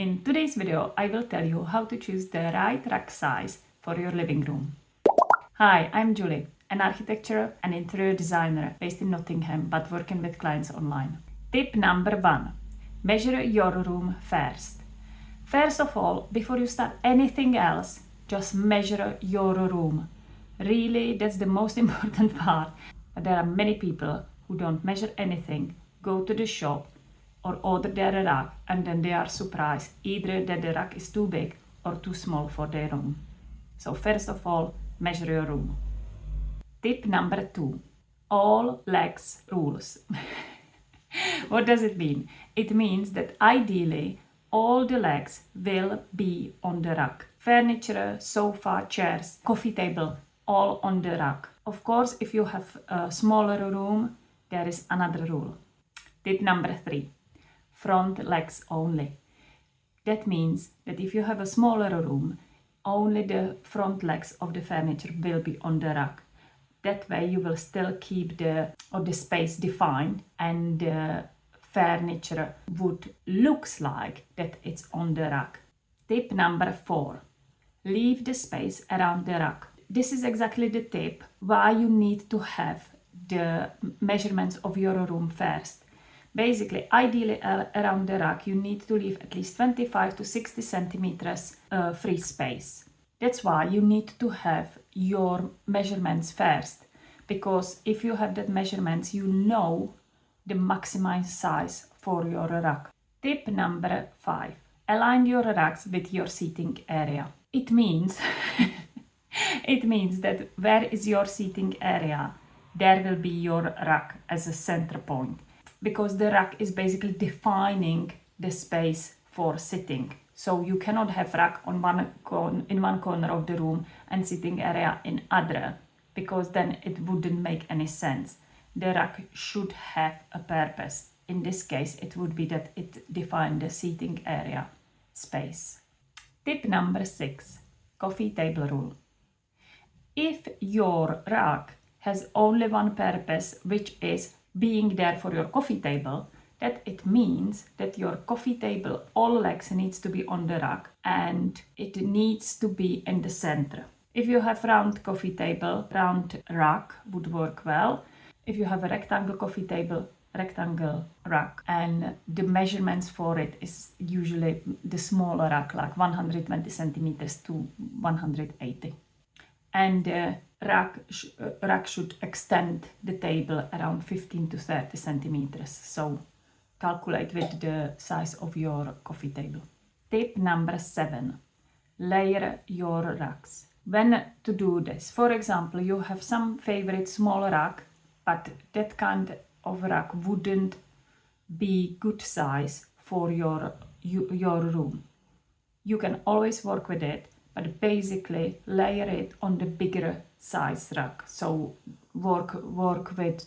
In today's video, I will tell you how to choose the right rack size for your living room. Hi, I'm Julie, an architecture and interior designer based in Nottingham but working with clients online. Tip number 1. Measure your room first. First of all, before you start anything else, just measure your room. Really, that's the most important part. But there are many people who don't measure anything, go to the shop or order their rack and then they are surprised either that the rack is too big or too small for their room. So first of all, measure your room. Tip number 2. All legs rules. What does it mean? It means that ideally all the legs will be on the rack. Furniture, sofa, chairs, coffee table, all on the rack. Of course, if you have a smaller room, there is another rule. Tip number 3. Front legs only. That means that if you have a smaller room, only the front legs of the furniture will be on the rack. That way you will still keep the space defined and the furniture would looks like that it's on the rack. Tip number 4. Leave the space around the rack. This is exactly the tip why you need to have the measurements of your room first. Basically, ideally around the rack, you need to leave at least 25 to 60 centimeters free space. That's why you need to have your measurements first, because if you have that measurements, you know the maximum size for your rack. Tip number 5. Align your racks with your seating area. It means that where is your seating area, there will be your rack as a center point, because the rack is basically defining the space for sitting. So you cannot have rack in one corner of the room and sitting area in other, because then it wouldn't make any sense. The rack should have a purpose. In this case, it would be that it defines the seating area space. Tip number 6. Coffee table rule. If your rack has only one purpose, which is being there for your coffee table, that it means that your coffee table, all legs needs to be on the rack and it needs to be in the center. If you have round coffee table, round rack would work well. If you have a rectangle coffee table, rectangle rack, and the measurements for it is usually the smaller rack, like 120 centimeters to 180. And the rack should extend the table around 15 to 30 centimeters. So calculate with the size of your coffee table. Tip number 7. Layer your racks. When to do this? For example, you have some favorite small rack, but that kind of rack wouldn't be good size for your room. You can always work with it, but basically layer it on the bigger size rack. So work with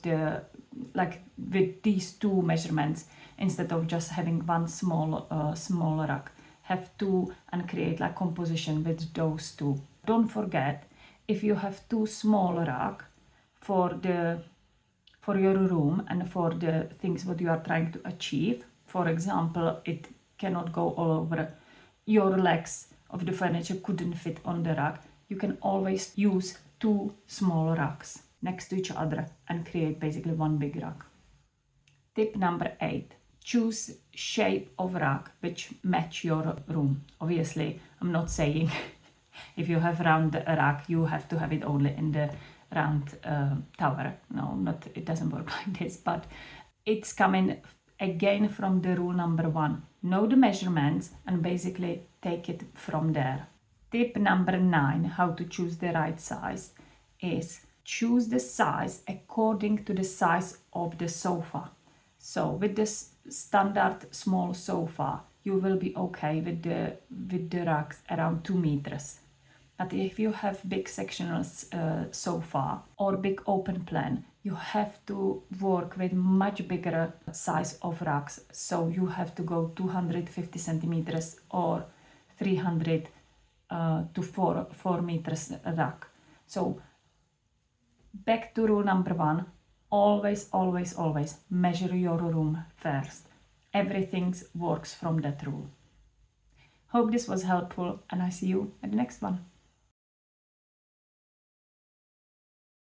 with these two measurements instead of just having one small rack. Have two and create like composition with those two. Don't forget, if you have two small rack for your room and for the things what you are trying to achieve, for example, it cannot go all over, your legs of the furniture couldn't fit on the rack, you can always use two small racks next to each other and create basically one big rack. Tip number 8. Choose shape of rack which match your room. Obviously, I'm not saying if you have round rack, you have to have it only in the round tower. No, it doesn't work like this, but it's coming again from the rule number 1. Know the measurements and basically take it from there. Tip number 9, how to choose the right size, is choose the size according to the size of the sofa. So with this standard small sofa, you will be okay with the racks around 2 meters. But if you have big sectional sofa or big open plan, you have to work with much bigger size of racks. So you have to go 250 centimeters or 300 to 4 meters rack. So back to rule number 1, always measure your room first. Everything works from that rule. Hope this was helpful, and I see you at the next one.